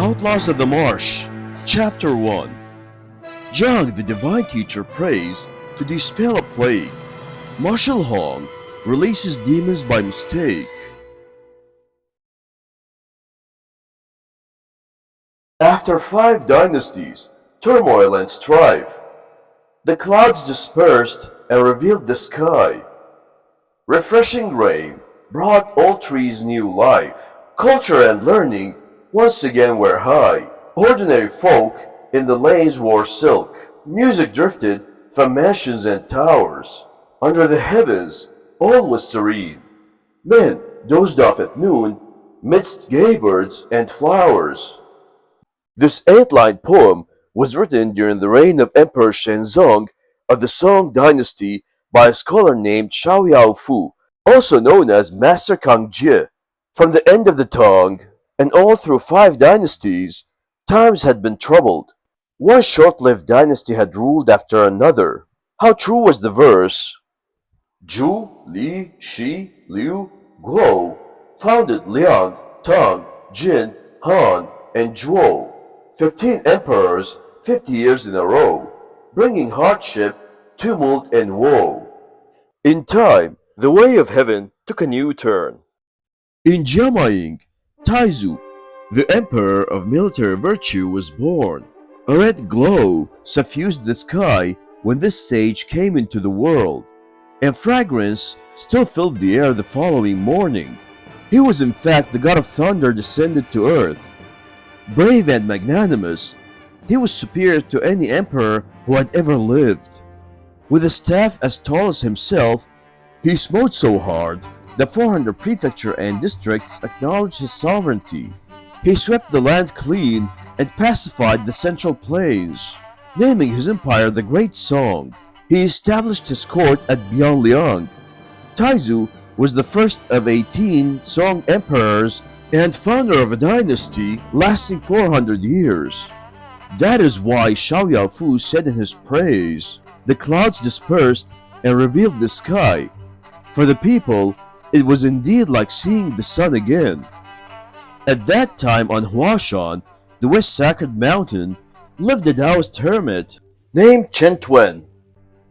Outlaws of the Marsh, Chapter 1. Jung, the divine teacher, prays to dispel a plague. Marshal Hong releases demons by mistake. After 5 dynasties, turmoil and strife, the clouds dispersed and revealed the sky. Refreshing rain brought all trees new life. Culture and learning once again were high. Ordinary folk in the lanes wore silk. Music drifted from mansions and towers. Under the heavens, all was serene. Men dozed off at noon midst gay birds and flowers. This 8-line poem was written during the reign of Emperor Shenzong of the Song dynasty by a scholar named Xiao Fu, also known as Master Kang Jie. From the end of the Tang and all through 5 dynasties, times had been troubled. One short-lived dynasty had ruled after another. How true was the verse, Zhu, Li, Shi, Liu, Guo founded Liang, Tang, Jin, Han, and Zhuo. 15 emperors, 50 years in a row, bringing hardship, tumult, and woe. In time, the way of heaven took a new turn. In Jiamaying, Taizu, the emperor of military virtue, was born. A red glow suffused the sky when this sage came into the world, and fragrance still filled the air the following morning. He was in fact the god of thunder descended to earth. Brave and magnanimous, he was superior to any emperor who had ever lived. With a staff as tall as himself, he smote so hard that 400 prefecture and districts acknowledged his sovereignty. He swept the land clean and pacified the central plains, naming his empire the Great Song. He established his court at Bianliang. Taizu was the first of 18 Song emperors and founder of a dynasty lasting 400 years. That is why Xiao Fu said in his praise, "The clouds dispersed and revealed the sky. For the people, it was indeed like seeing the sun again." At that time on Huashan, the West Sacred Mountain, lived a Taoist hermit named Chen Tuen,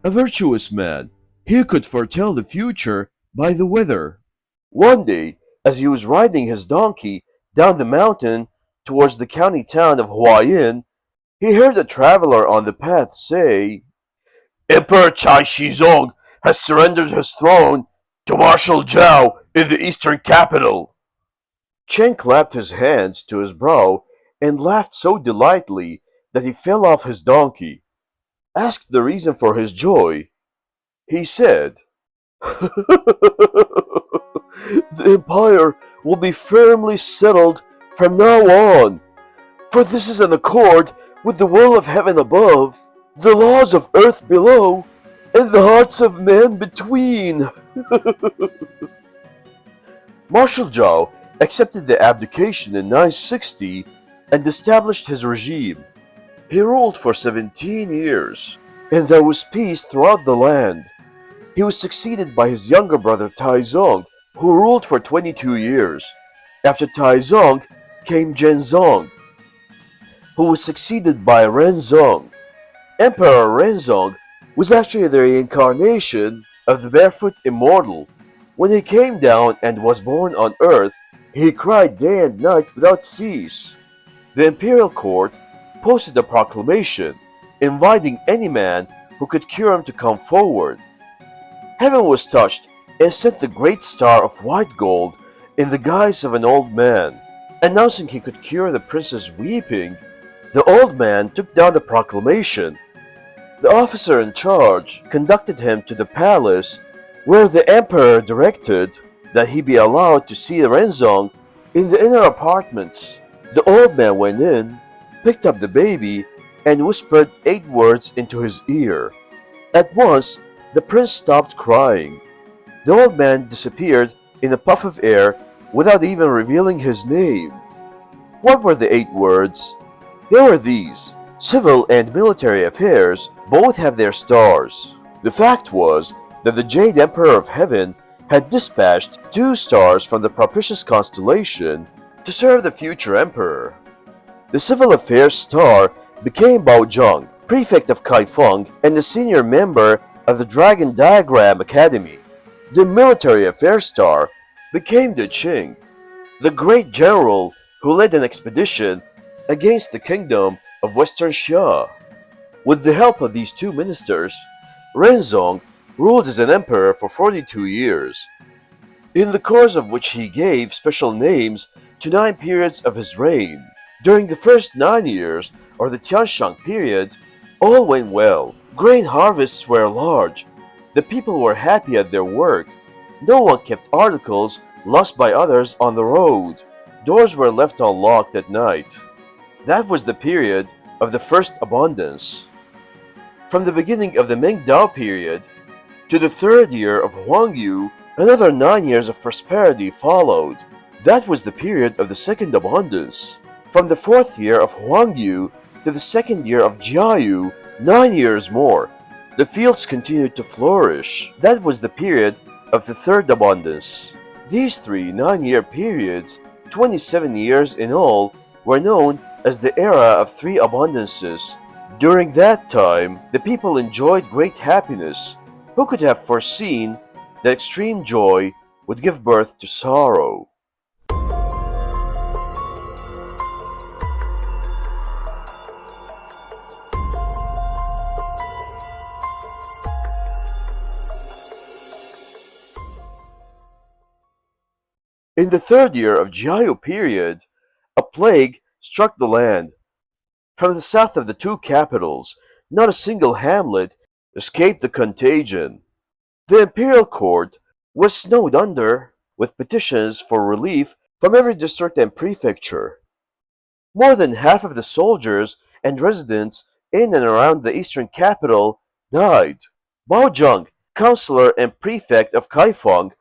a virtuous man. He could foretell the future by the weather. One day, as he was riding his donkey down the mountain towards the county town of Huayin, he heard a traveler on the path say, "Emperor Chai Shizong has surrendered his throne to Marshal Zhao in the eastern capital." Chen clapped his hands to his brow and laughed so delightedly that he fell off his donkey. Asked the reason for his joy, he said, "The empire will be firmly settled from now on, for this is in accord with the will of heaven above, the laws of earth below, and the hearts of men between." Marshal Zhao accepted the abdication in 960 and established his regime. He ruled for 17 years, and there was peace throughout the land. He was succeeded by his younger brother Taizong, who ruled for 22 years. After Taizong came Zhenzong, who was succeeded by Renzong. Emperor Renzong was actually the reincarnation of the barefoot immortal. When he came down and was born on earth, he cried day and night without cease. The imperial court posted a proclamation inviting any man who could cure him to come forward. Heaven was touched and sent the great star of white gold in the guise of an old man, announcing he could cure the princess weeping. The old man took down the proclamation. The officer in charge conducted him to the palace, where the emperor directed that he be allowed to see Renzong in the inner apartments. The old man went in, picked up the baby, and whispered 8 words into his ear. At once, the prince stopped crying. The old man disappeared in a puff of air without even revealing his name. What were the 8 words? They were these: civil and military affairs both have their stars. The fact was that the Jade Emperor of Heaven had dispatched 2 stars from the propitious constellation to serve the future emperor. The civil affairs star became Bao Zhang, prefect of Kaifeng and a senior member of the Dragon Diagram Academy. The military affairs star became the Qing, the great general who led an expedition against the kingdom of Western Xia. With the help of these two ministers, Renzong ruled as an emperor for 42 years, in the course of which he gave special names to 9 periods of his reign. During the first 9 years, or the Tianshang period, all went well. Grain harvests were large. The people were happy at their work. No one kept articles lost by others on the road. Doors were left unlocked at night. That was the period of the first abundance. From the beginning of the Ming Dao period to the third year of Huang Yu, another 9 years of prosperity followed. That was the period of the second abundance. From the fourth year of Huang Yu to the second year of Jia Yu, 9 years more. The fields continued to flourish. That was the period of the third abundance. These three 9 year periods, 27 years in all, were known as the era of three abundances. During that time, the people enjoyed great happiness. Who could have foreseen that extreme joy would give birth to sorrow? In the third year of Jiayu period, a plague struck the land. From the south of the two capitals, not a single hamlet escaped the contagion. The imperial court was snowed under with petitions for relief from every district and prefecture. More than half of the soldiers and residents in and around the eastern capital died. Bao Zhang, counselor and prefect of Kaifeng,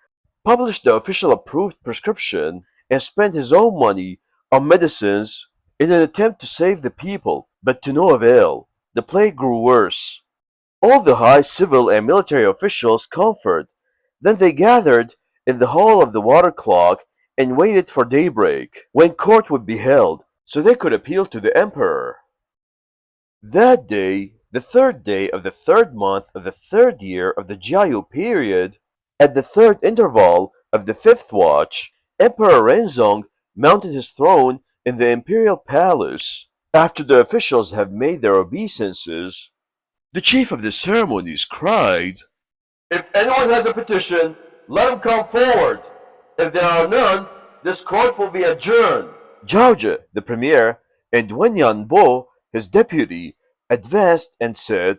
published the official approved prescription and spent his own money on medicines in an attempt to save the people, but to no avail. The plague grew worse. All the high civil and military officials conferred. Then they gathered in the hall of the water clock and waited for daybreak, when court would be held, so they could appeal to the emperor. That day, the third day of the third month of the third year of the Jiayu period, at the third interval of the fifth watch, Emperor Renzong mounted his throne in the imperial palace. After the officials have made their obeisances, the chief of the ceremonies cried, "If anyone has a petition, let him come forward. If there are none, this court will be adjourned." Zhao Zhe, the premier, and Wen Yanbo, his deputy, advanced and said,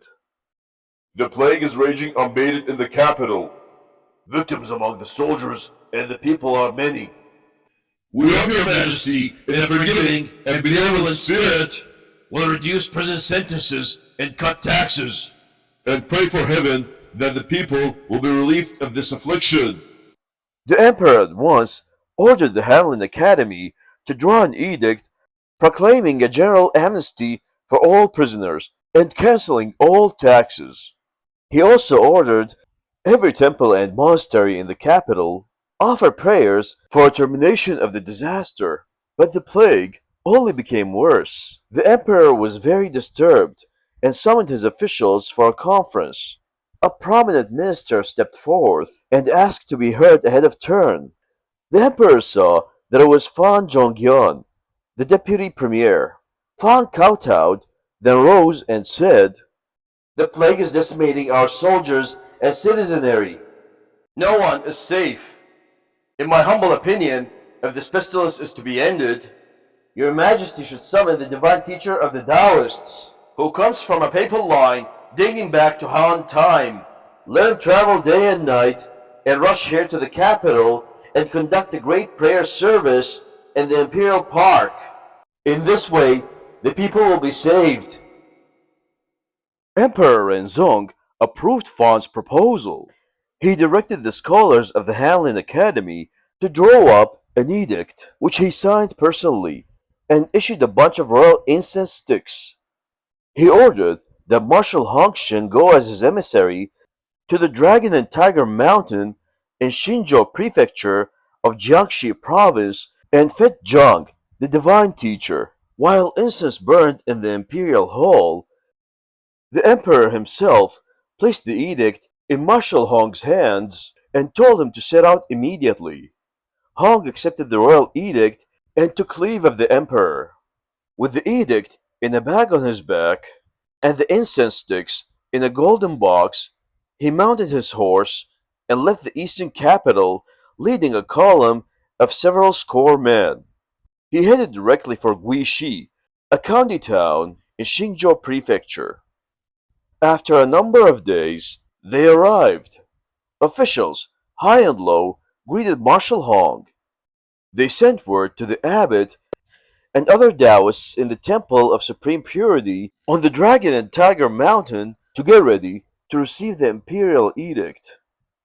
The plague is raging unabated in the capital. "Victims among the soldiers and the people are many. We hope your majesty, in a forgiving and benevolent spirit, Will reduce prison sentences and cut taxes." and pray for heaven that the people will be relieved of this affliction. The emperor at once ordered the Hanlin Academy to draw an edict proclaiming a general amnesty for all prisoners and canceling all taxes. He also ordered every temple and monastery in the capital offer prayers for a termination of the disaster. But the plague only became worse. The emperor was very disturbed and summoned his officials for a conference. A prominent minister stepped forth and asked to be heard ahead of turn. The emperor saw that it was Fan Zhongyuan, the deputy premier. Fan kowtowed, then rose and said, "The plague is decimating our soldiers and citizenry. No one is safe. In my humble opinion, if this pestilence is to be ended, your majesty should summon the divine teacher of the Taoists, who comes from a papal line dating back to Han time. Let him travel day and night and rush here to the capital and conduct a great prayer service in the imperial park. In this way, the people will be saved." Emperor Renzong approved Fan's proposal. He directed the scholars of the Hanlin Academy to draw up an edict, which he signed personally, and issued a bunch of royal incense sticks. He ordered that Marshal Hongshen go as his emissary to the Dragon and Tiger Mountain in Xinzhou Prefecture of Jiangxi Province and fetch Zhang, the divine teacher. While incense burned in the imperial hall, the emperor himself placed the edict in Marshal Hong's hands and told him to set out immediately. Hong accepted the royal edict and took leave of the emperor. With the edict in a bag on his back and the incense sticks in a golden box, he mounted his horse and left the eastern capital, leading a column of several score men. He headed directly for Guishi, a county town in Xingzhou Prefecture. After a number of days, they arrived. Officials, high and low, greeted Marshal Hong. They sent word to the abbot and other Taoists in the Temple of Supreme Purity on the Dragon and Tiger Mountain to get ready to receive the imperial edict.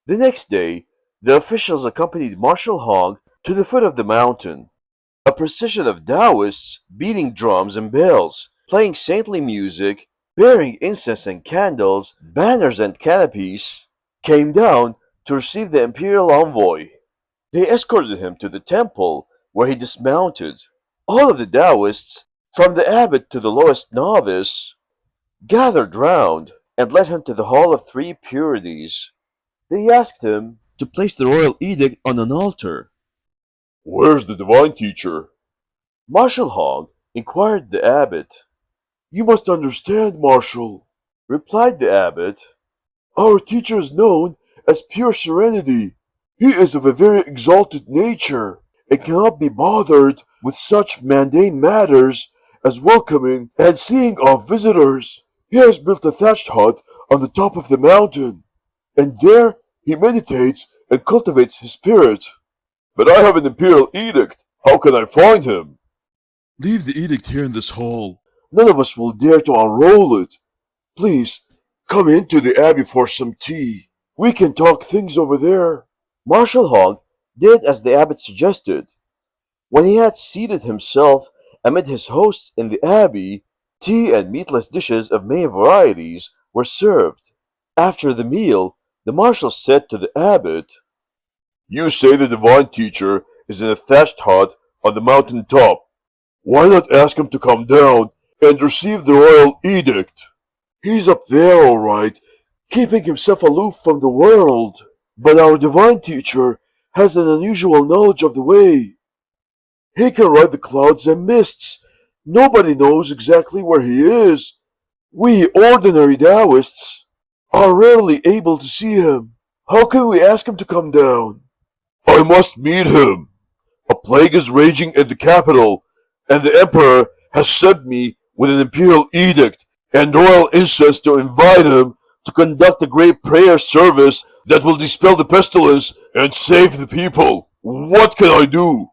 The next day, the officials accompanied Marshal Hong to the foot of the mountain. A procession of Taoists, beating drums and bells, playing saintly music, bearing incense and candles, banners and canopies, came down to receive the imperial envoy. They escorted him to the temple, where he dismounted. All of the Taoists, from the abbot to the lowest novice, gathered round and led him to the Hall of Three Purities. They asked him to place the royal edict on an altar. Where's the divine teacher? Marshal Hong inquired the abbot. You must understand, Marshal, Replied the abbot. our teacher is known as pure serenity. He is of a very exalted nature and cannot be bothered with such mundane matters as welcoming and seeing off visitors. He has built a thatched hut on the top of the mountain, and there he meditates and cultivates his spirit. But I have an imperial edict. How can I find him? Leave the edict here in this hall. None of us will dare to unroll it. Please, come into the abbey for some tea. We can talk things over there. Marshal Hong did as the abbot suggested. When he had seated himself amid his hosts in the abbey, tea and meatless dishes of many varieties were served. After the meal, the marshal said to the abbot, You say the divine teacher is in a thatched hut on the mountain top. Why not ask him to come down and receive the royal edict? He's up there, all right, keeping himself aloof from the world. But our divine teacher has an unusual knowledge of the way. He can ride the clouds and mists. Nobody knows exactly where he is. We ordinary Taoists are rarely able to see him. How can we ask him to come down? I must meet him. A plague is raging in the capital, and the emperor has sent me with an imperial edict and royal incense to invite him to conduct a great prayer service that will dispel the pestilence and save the people. What can I do?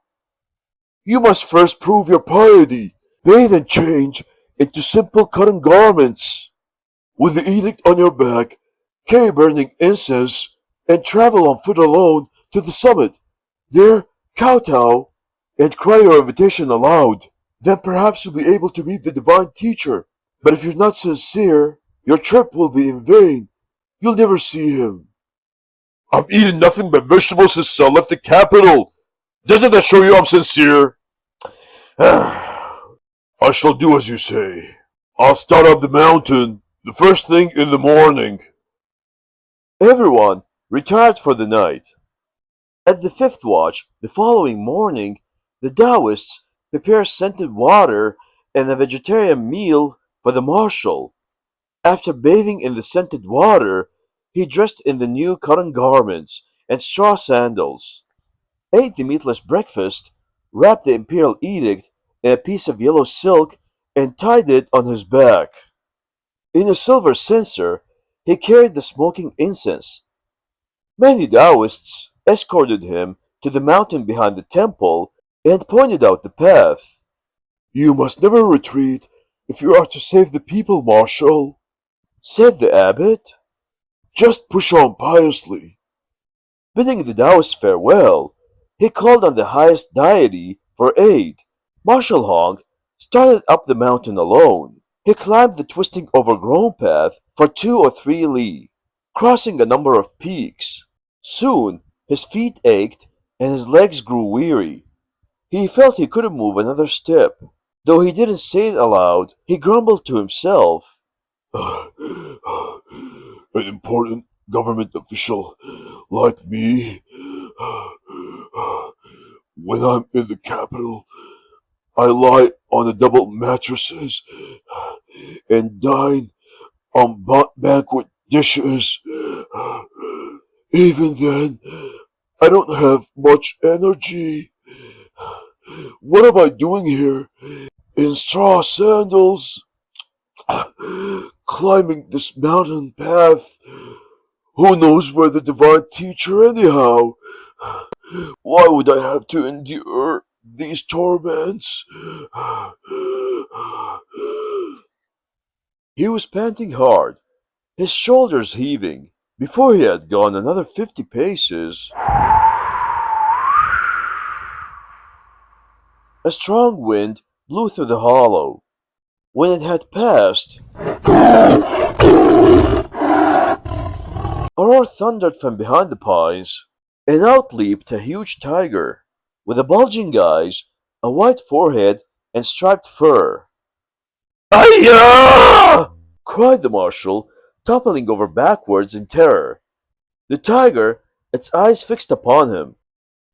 You must first prove your piety. Bathe and change into simple cotton garments. With the edict on your back, carry burning incense, and travel on foot alone to the summit. There, kowtow and cry your invitation aloud. Then perhaps you'll be able to meet the divine teacher. But if you're not sincere, your trip will be in vain. You'll never see him. I've eaten nothing but vegetables since I left the capital. Doesn't that show you I'm sincere? I shall do as you say. I'll start up the mountain the first thing in the morning. Everyone retired for the night. At the fifth watch the following morning, the Taoists prepared scented water and a vegetarian meal for the marshal. After bathing in the scented water, he dressed in the new cotton garments and straw sandals, ate the meatless breakfast, wrapped the imperial edict in a piece of yellow silk, and tied it on his back. In a silver censer, he carried the smoking incense. Many Taoists escorted him to the mountain behind the temple and pointed out the path. You must never retreat if you are to save the people, Marshal, said the abbot. Just push on piously. Bidding the Taoists farewell, he called on the highest deity for aid. Marshal Hong started up the mountain alone. He climbed the twisting overgrown path for 2 or 3 li, crossing a number of peaks. Soon his feet ached and his legs grew weary. He felt he couldn't move another step. Though he didn't say it aloud, he grumbled to himself. An important government official like me, when I'm in the capital, I lie on the double mattresses and dine on banquet dishes. Even then, I don't have much energy. What am I doing here in straw sandals, climbing this mountain path? Who knows where the divine teacher anyhow? Why would I have to endure these torments? He was panting hard, his shoulders heaving. Before he had gone another 50 paces, a strong wind blew through the hollow. When it had passed, a roar thundered from behind the pines, and out leaped a huge tiger, with a bulging eyes, a white forehead, and striped fur. "Ayah!" cried the marshal, toppling over backwards in terror. The tiger, its eyes fixed upon him,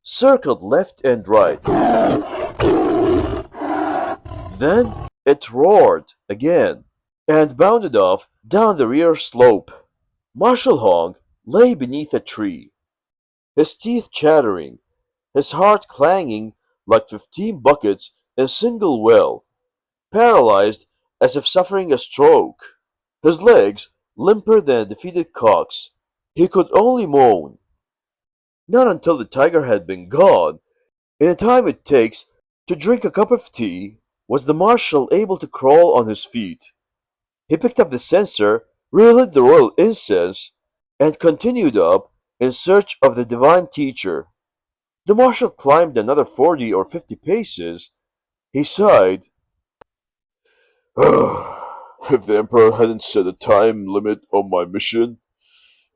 circled left and right. Then it roared again, and bounded off down the rear slope. Marshal Hong lay beneath a tree, his teeth chattering, his heart clanging like 15 buckets in a single well, paralyzed as if suffering a stroke, his legs limper than a defeated cock's. He could only moan. Not until the tiger had been gone, in the time it takes to drink a cup of tea, was the marshal able to crawl on his feet. He picked up the censer, relit the royal incense, and continued up in search of the divine teacher. The marshal climbed another 40 or 50 paces. He sighed. If the Emperor hadn't set a time limit on my mission,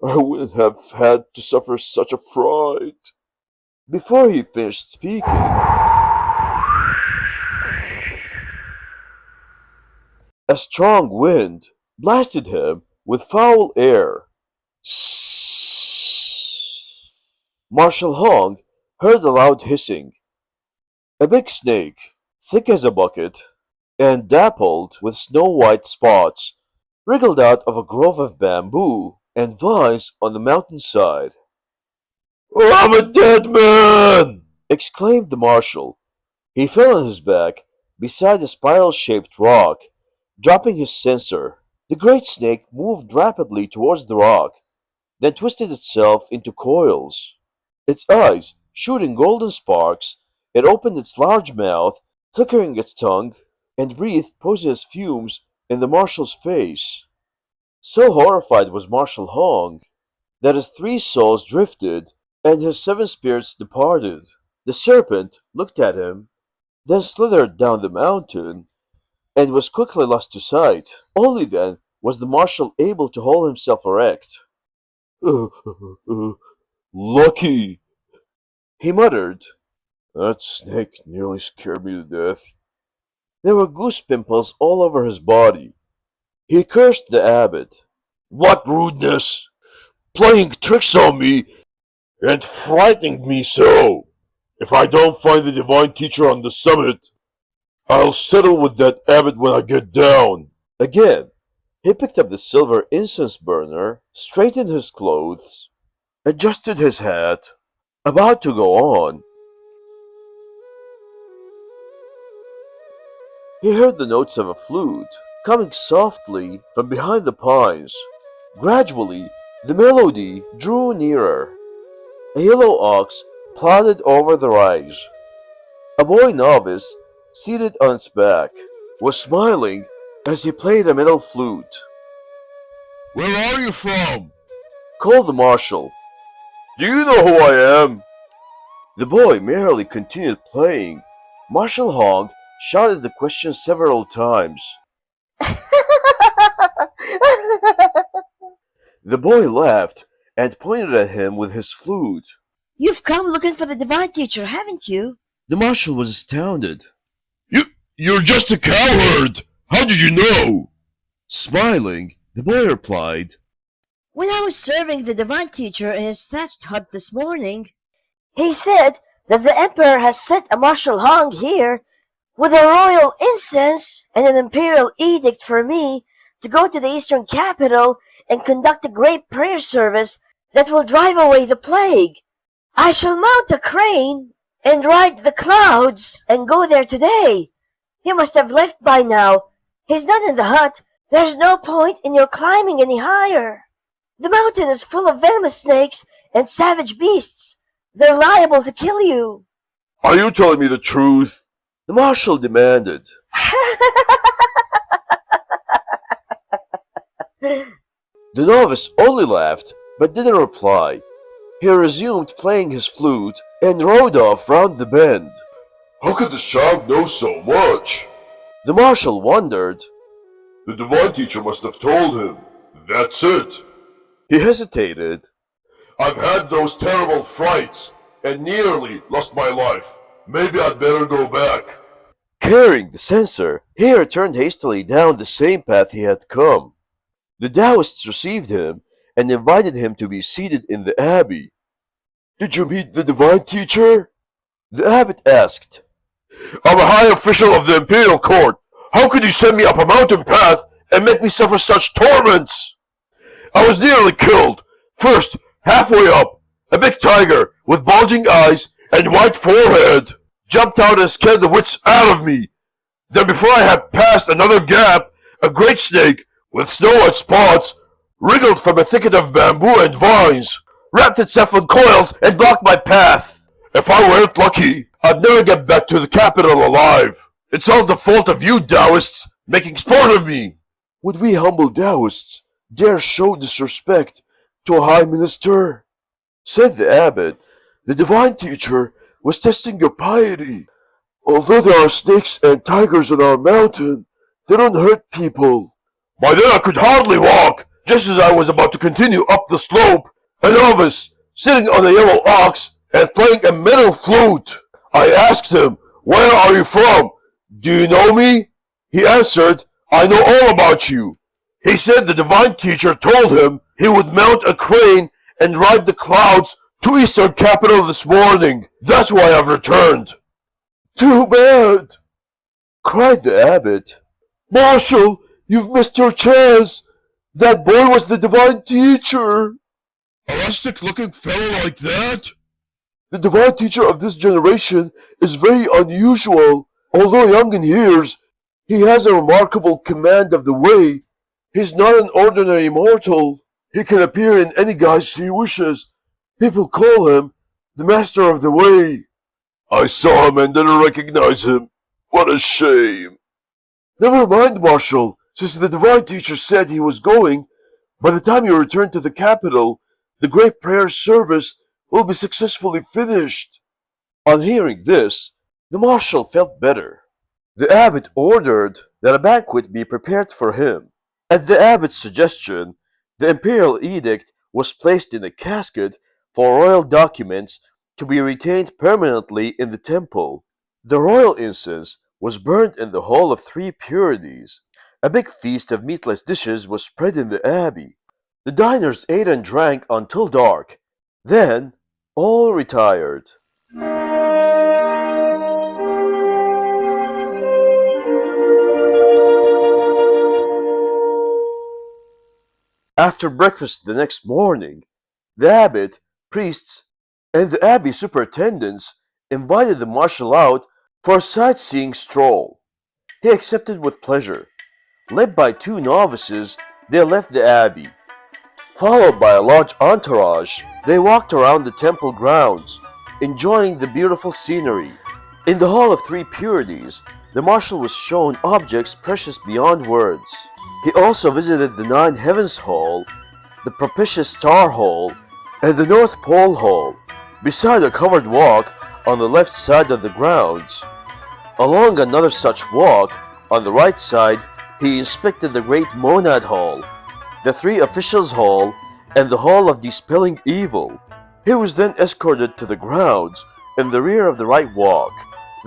I wouldn't have had to suffer such a fright. Before he finished speaking, a strong wind blasted him with foul air. Marshal Hong heard a loud hissing. A big snake, thick as a bucket, and dappled with snow-white spots, wriggled out of a grove of bamboo and vines on the mountainside. I'm a dead man! Exclaimed the marshal. He fell on his back beside a spiral-shaped rock, dropping his censer. The great snake moved rapidly towards the rock, then twisted itself into coils. Its eyes shooting golden sparks, it opened its large mouth, flickering its tongue, and breathed poisonous fumes in the marshal's face. So horrified was Marshal Hong that his 3 souls drifted and his 7 spirits departed. The serpent looked at him, then slithered down the mountain, and was quickly lost to sight. Only then was the marshal able to hold himself erect. Lucky! He muttered. That snake nearly scared me to death. There were goose pimples all over his body. He cursed the abbot. What rudeness! Playing tricks on me and frightening me so! If I don't find the divine teacher on the summit, I'll settle with that abbot when I get down. Again, he picked up the silver incense burner, straightened his clothes, adjusted his hat, about to go on. He heard the notes of a flute coming softly from behind the pines. Gradually, the melody drew nearer. A yellow ox plodded over the rise. A boy novice, seated on its back, was smiling as he played a metal flute. Where are you from? Called the marshal. Do you know who I am? The boy merely continued playing. Marshal Hong shouted the question several times. The boy laughed and pointed at him with his flute. You've come looking for the divine teacher, haven't you? The marshal was astounded. You You're just a coward! How did you know? Smiling, the boy replied, When I was serving the divine teacher in his thatched hut this morning, he said that the emperor has set a martial hung here with a royal incense and an imperial edict for me to go to the eastern capital and conduct a great prayer service that will drive away the plague. I shall mount a crane and ride the clouds and go there today. He must have left by now. He's not in the hut. There's no point in your climbing any higher. The mountain is full of venomous snakes and savage beasts. They're liable to kill you. Are you telling me the truth? the marshal demanded. The novice only laughed, but didn't reply. He resumed playing his flute and rode off round the bend. How could this child know so much? The marshal wondered. The divine teacher must have told him. That's it. He hesitated. I've had those terrible frights and nearly lost my life. Maybe I'd better go back. Carrying the censer, he returned hastily down the same path he had come. The Taoists received him and invited him to be seated in the abbey. Did you meet the divine teacher? The abbot asked. I'm a high official of the imperial court. How could you send me up a mountain path and make me suffer such torments? I was nearly killed. First, halfway up, a big tiger with bulging eyes and white forehead jumped out and scared the wits out of me. Then before I had passed another gap, a great snake with snow-white spots wriggled from a thicket of bamboo and vines, wrapped itself in coils and blocked my path. If I weren't lucky, I'd never get back to the capital alive. It's all the fault of you Taoists making sport of me. Would we humble Taoists dare show disrespect to a high minister? Said the abbot. The divine teacher was testing your piety. Although there are snakes and tigers on our mountain, they don't hurt people. By then I could hardly walk. Just as I was about to continue up the slope, a novice, sitting on a yellow ox and playing a metal flute. I asked him, "Where are you from? Do you know me?" He answered, "I know all about you." He said the divine teacher told him he would mount a crane and ride the clouds to eastern capital this morning. That's why I've returned. Too bad, cried the abbot. Marshal, you've missed your chance. That boy was the divine teacher. A rustic-looking fellow like that? The divine teacher of this generation is very unusual. Although young in years, he has a remarkable command of the way. He's not an ordinary mortal. He can appear in any guise he wishes. People call him the Master of the Way. I saw him and didn't recognize him. What a shame. Never mind, Marshal. Since the divine teacher said he was going, by the time you return to the capital, the great prayer service will be successfully finished. On hearing this, the marshal felt better. The abbot ordered that a banquet be prepared for him. At the abbot's suggestion, the imperial edict was placed in a casket for royal documents to be retained permanently in the temple. The royal incense was burned in the Hall of Three Purities. A big feast of meatless dishes was spread in the abbey. The diners ate and drank until dark. Then all retired. After breakfast the next morning, the abbot, priests, and the abbey superintendents invited the marshal out for a sightseeing stroll. He accepted with pleasure. Led by two novices, they left the abbey. Followed by a large entourage, they walked around the temple grounds, enjoying the beautiful scenery. In the Hall of Three Purities, the marshal was shown objects precious beyond words. He also visited the Nine Heavens Hall, the Propitious Star Hall, and the North Pole Hall, beside a covered walk on the left side of the grounds. Along another such walk, on the right side, he inspected the Great Monad Hall, the Three Officials Hall, and the Hall of Dispelling Evil. He was then escorted to the grounds in the rear of the right walk.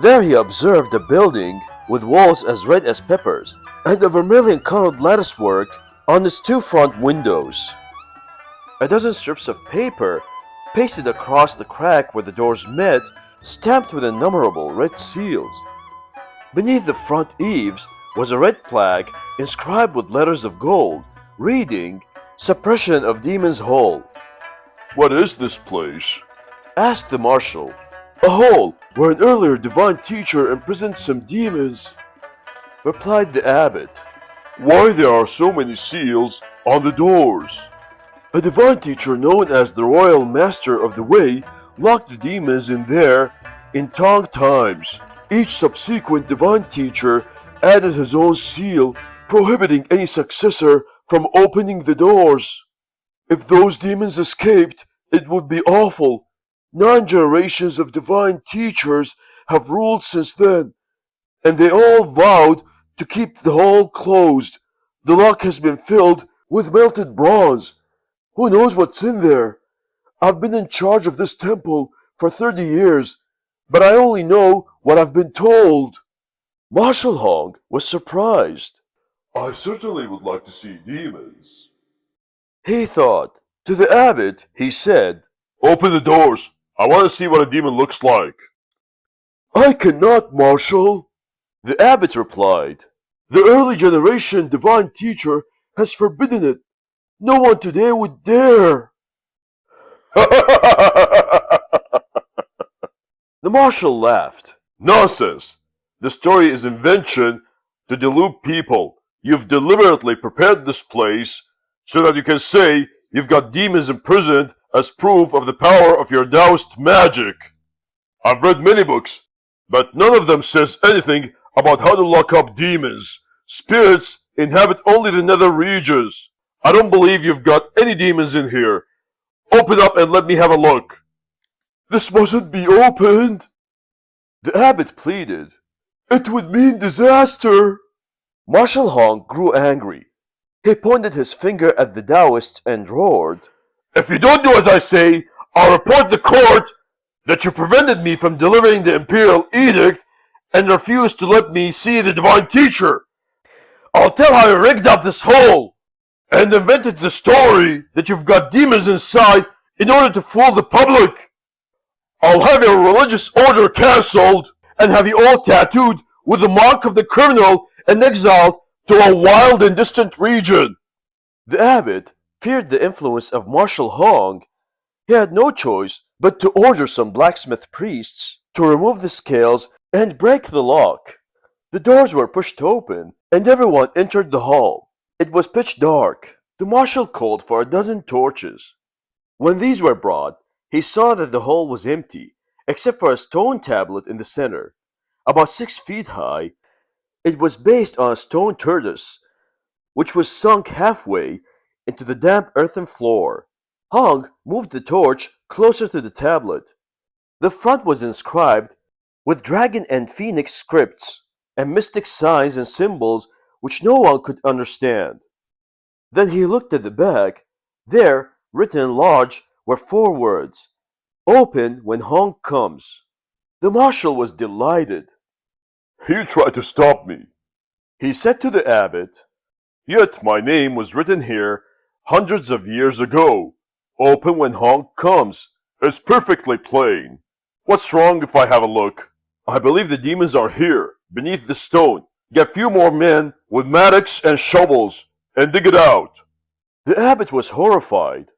There he observed a building with walls as red as peppers, and a vermilion-colored latticework on its two front windows. A dozen strips of paper, pasted across the crack where the doors met, stamped with innumerable red seals. Beneath the front eaves was a red plaque inscribed with letters of gold, reading, "Suppression of Demon's Hole." What is this place? Asked the marshal. A hole where an earlier divine teacher imprisoned some demons. Replied the abbot. Why there are so many seals on the doors? A divine teacher known as the Royal Master of the Way locked the demons in there in Tang times. Each subsequent divine teacher added his own seal, prohibiting any successor from opening the doors. If those demons escaped, it would be awful. 9 generations of divine teachers have ruled since then, and they all vowed to keep the hole closed. The lock has been filled with melted bronze. Who knows what's in there? I've been in charge of this temple for 30 years, but I only know what I've been told. Marshal Hong was surprised. I certainly would like to see demons. He thought. To the abbot, he said, Open the doors. I want to see what a demon looks like. I cannot, Marshal. The abbot replied. The early generation divine teacher has forbidden it. No one today would dare. The marshal laughed. Nonsense! The story is invention to delude people. You've deliberately prepared this place so that you can say you've got demons imprisoned as proof of the power of your Taoist magic. I've read many books, but none of them says anything about how to lock up demons. Spirits inhabit only the nether regions. I don't believe you've got any demons in here. Open up and let me have a look. This mustn't be opened. The abbot pleaded. It would mean disaster. Marshal Hong grew angry. He pointed his finger at the Taoists and roared. If you don't do as I say, I'll report the court that you prevented me from delivering the imperial edict and refused to let me see the divine teacher. I'll tell how you rigged up this hole and invented the story that you've got demons inside in order to fool the public. I'll have your religious order cancelled and have you all tattooed with the mark of the criminal and exiled to a wild and distant region. The abbot feared the influence of Marshal Hong. He had no choice but to order some blacksmith priests to remove the scales and break the lock. The doors were pushed open, and everyone entered the hall. It was pitch dark. The marshal called for a dozen torches. When these were brought, he saw that the hole was empty, except for a stone tablet in the center. About 6 feet high, it was based on a stone tortoise, which was sunk halfway into the damp earthen floor. Hong moved the torch closer to the tablet. The front was inscribed with dragon and phoenix scripts and mystic signs and symbols which no one could understand. Then he looked at the back. There, written large, were 4 words. Open when Hong comes. The marshal was delighted. You tried to stop me, He said to the abbot, yet my name was written here hundreds of years ago. Open when Hong comes. It's perfectly plain. What's wrong if I have a look? I believe the demons are here, beneath the stone. Get few more men with mattocks and shovels and dig it out. The abbot was horrified.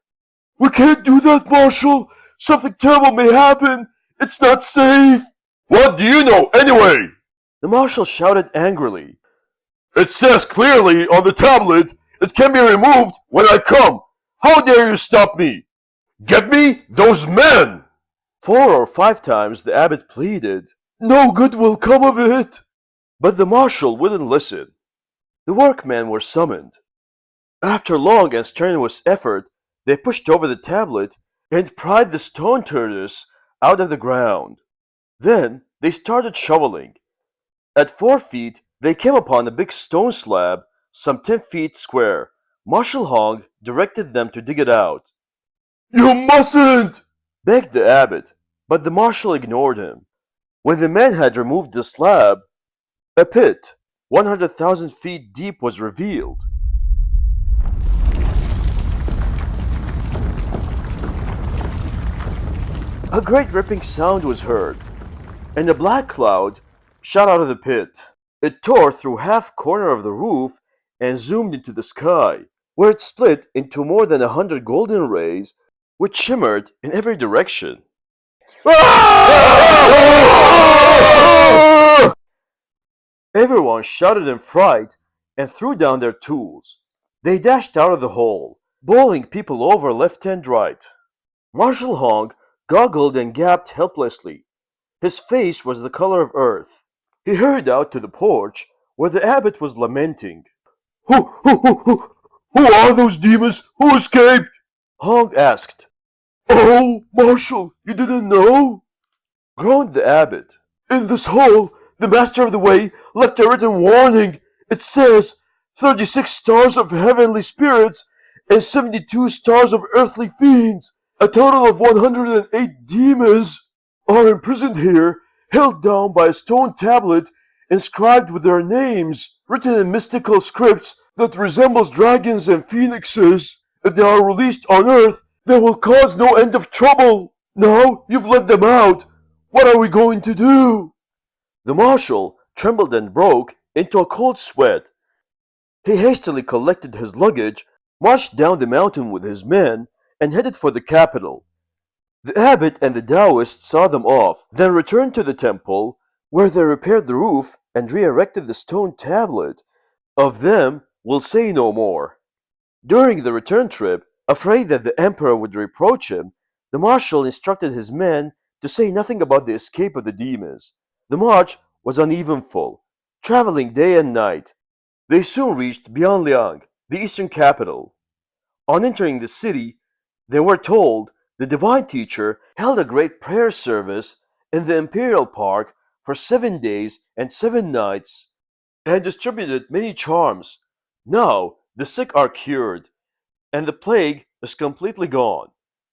We can't do that, Marshal. Something terrible may happen. It's not safe. What do you know, anyway? The marshal shouted angrily. It says clearly on the tablet, it can be removed when I come. How dare you stop me? Get me those men! 4 or 5 times the abbot pleaded. No good will come of it. But the marshal wouldn't listen. The workmen were summoned. After long and strenuous effort, they pushed over the tablet and pried the stone tortoise out of the ground. Then they started shoveling. At 4 feet, they came upon a big stone slab, some 10 feet square. Marshal Hong directed them to dig it out. You mustn't! Begged the abbot, but the marshal ignored him. When the men had removed the slab, A pit 100,000 feet deep was revealed. A great ripping sound was heard, and a black cloud shot out of the pit. It tore through half corner of the roof and zoomed into the sky, where it split into more than 100 golden rays which shimmered in every direction. Everyone shouted in fright and threw down their tools. They dashed out of the hole, bowling people over left and right. Marshal Hong goggled and gaped helplessly. His face was the color of earth. He hurried out to the porch where the abbot was lamenting. Who are those demons? Who escaped? Hong asked. Oh, Marshal, you didn't know? Groaned the abbot. In this hole, the Master of the Way left a written warning. It says 36 stars of heavenly spirits and 72 stars of earthly fiends, a total of 108 demons, are imprisoned here, held down by a stone tablet inscribed with their names, written in mystical scripts that resembles dragons and phoenixes. If they are released on earth, they will cause no end of trouble. Now you've let them out. What are we going to do? The marshal trembled and broke into a cold sweat. He hastily collected his luggage, marched down the mountain with his men, and headed for the capital. The abbot and the Taoist saw them off, then returned to the temple, where they repaired the roof and re-erected the stone tablet. Of them we'll say no more. During the return trip, afraid that the emperor would reproach him, the marshal instructed his men to say nothing about the escape of the demons. The march was uneventful, traveling day and night. They soon reached Bianliang, the eastern capital. On entering the city, they were told the divine teacher held a great prayer service in the imperial park for 7 days and 7 nights and distributed many charms. Now the sick are cured, and the plague is completely gone.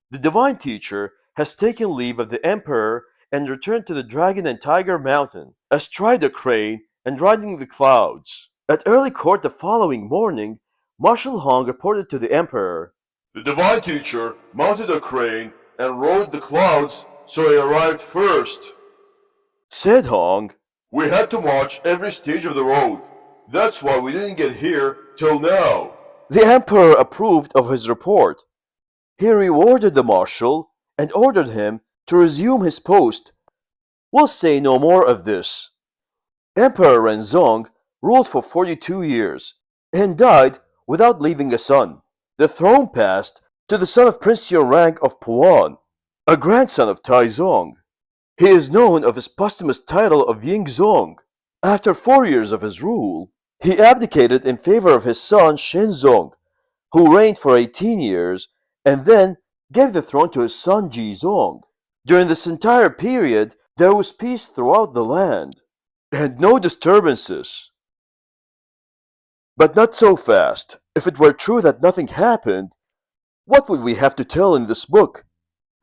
The divine teacher has taken leave of the emperor and returned to the Dragon and Tiger Mountain, astride a crane and riding the clouds. At early court the following morning, Marshal Hong reported to the emperor. The divine teacher mounted a crane and rode the clouds, so he arrived first. Said Hong. We had to march every stage of the road. That's why we didn't get here till now. The emperor approved of his report. He rewarded the marshal and ordered him to resume his post. We'll say no more of this. Emperor Renzong ruled for 42 years and died without leaving a son. The throne passed to the son of Prince Yorang of Puan, a grandson of Taizong. He is known of his posthumous title of Yingzong. After 4 years of his rule, he abdicated in favor of his son Shenzong, who reigned for 18 years and then gave the throne to his son Jizong. During this entire period, there was peace throughout the land, and no disturbances. But not so fast. If it were true that nothing happened, what would we have to tell in this book?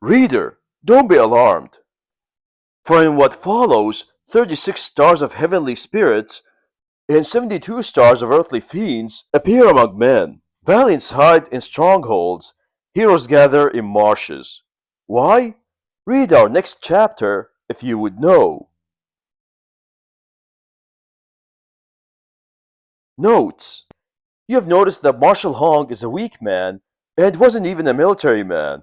Reader, don't be alarmed. For in what follows, 36 stars of heavenly spirits and 72 stars of earthly fiends appear among men. Valiants hide in strongholds, heroes gather in marshes. Why? Read our next chapter if you would know. Notes. You have noticed that Marshal Hong is a weak man and wasn't even a military man.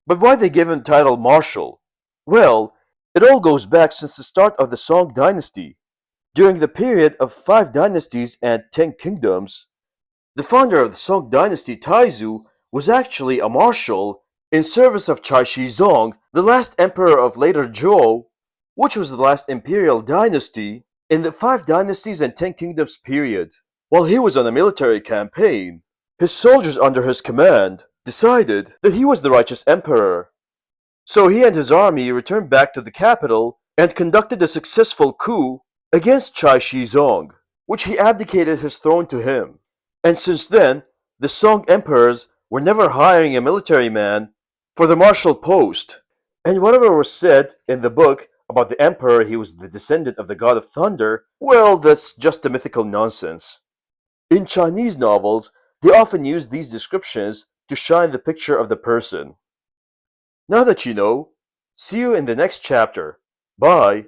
But why they give him the title Marshal? Well, it all goes back since the start of the Song dynasty. During the period of 5 dynasties and 10 kingdoms, the founder of the Song dynasty, Taizu, was actually a marshal in service of Chai Shizong, the last emperor of later Zhou, which was the last imperial dynasty in the 5 dynasties and 10 kingdoms period. While he was on a military campaign, his soldiers under his command decided that he was the righteous emperor. So he and his army returned back to the capital and conducted a successful coup against Chai Shizong, which he abdicated his throne to him. And since then, the Song emperors were never hiring a military man for the martial post. And whatever was said in the book About the emperor, he was the descendant of the god of thunder, well, that's just a mythical nonsense. In Chinese novels, they often use these descriptions to shine the picture of the person. Now that you know, see you in the next chapter. Bye.